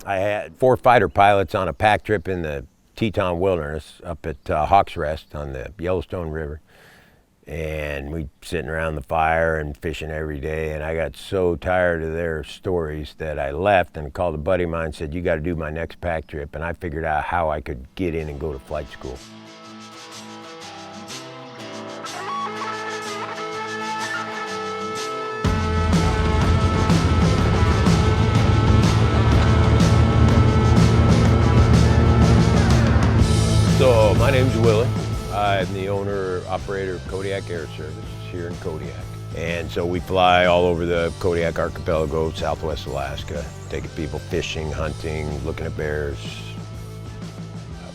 I had 4 fighter pilots on a pack trip in the Teton Wilderness up at Hawks Rest on the Yellowstone River. And we sitting around the fire and fishing every day. And I got so tired of their stories that I left and called a buddy of mine and said, "You got to do my next pack trip." And I figured out how I could get in and go to flight school. So my name's Willy. I'm the owner-operator of Kodiak Air Service here in Kodiak. And so we fly all over the Kodiak archipelago, southwest Alaska, taking people fishing, hunting, looking at bears.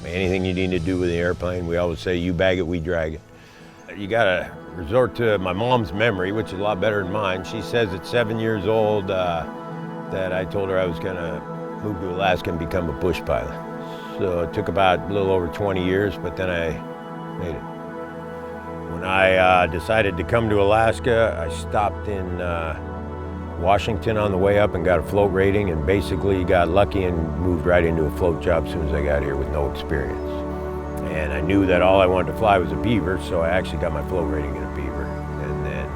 Anything you need to do with the airplane, we always say, you bag it, we drag it. You gotta resort to my mom's memory, which is a lot better than mine. She says at 7 years old that I told her I was gonna move to Alaska and become a bush pilot. So it took about a little over 20 years, but then I made it. When I decided to come to Alaska, I stopped in Washington on the way up and got a float rating, and basically got lucky and moved right into a float job as soon as I got here with no experience. And I knew that all I wanted to fly was a Beaver, so I actually got my float rating in a Beaver. And then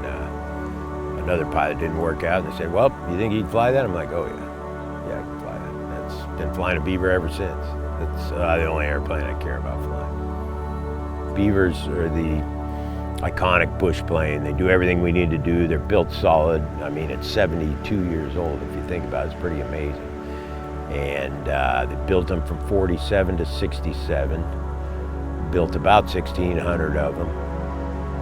another pilot didn't work out, and they said, "Well, you think you can fly that?" I'm like, "Oh yeah, I can fly that." That's been flying a Beaver ever since. It's the only airplane I care about flying. Beavers are the iconic bush plane. They do everything we need to do. They're built solid. I mean, it's 72 years old. If you think about it, it's pretty amazing. And they built them from 47 to 67. Built about 1,600 of them.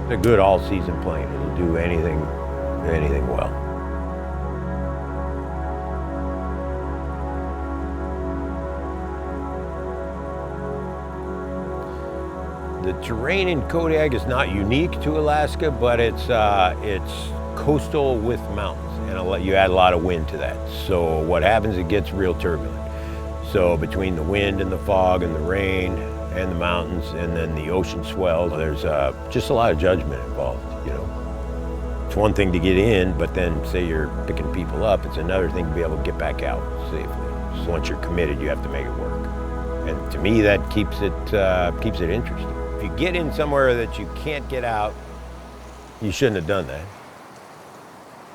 It's a good all-season plane. It'll do anything well. The terrain in Kodiak is not unique to Alaska, but it's coastal with mountains, and you add a lot of wind to that. So what happens, it gets real turbulent. So between the wind and the fog and the rain and the mountains and then the ocean swells, there's just a lot of judgment involved, you know. It's one thing to get in, but then say you're picking people up, it's another thing to be able to get back out safely. So once you're committed, you have to make it work. And to me, that keeps it interesting. If you get in somewhere that you can't get out, you shouldn't have done that.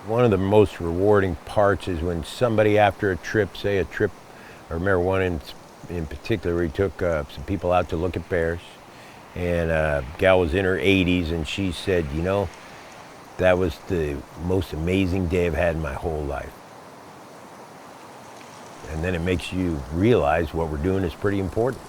One of the most rewarding parts is when somebody after a trip, say a trip, I remember one in particular where he took some people out to look at bears, and a gal was in her 80s, and she said, "You know, that was the most amazing day I've had in my whole life." And then it makes you realize what we're doing is pretty important.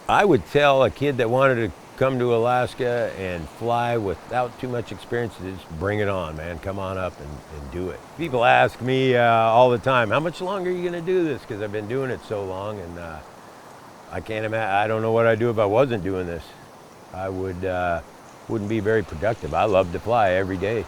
I would tell a kid that wanted to come to Alaska and fly without too much experience, just bring it on, man. Come on up and do it. People ask me all the time, "How much longer are you going to do this?" Because I've been doing it so long, and I can't imagine. I don't know what I'd do if I wasn't doing this. I wouldn't be very productive. I love to fly every day.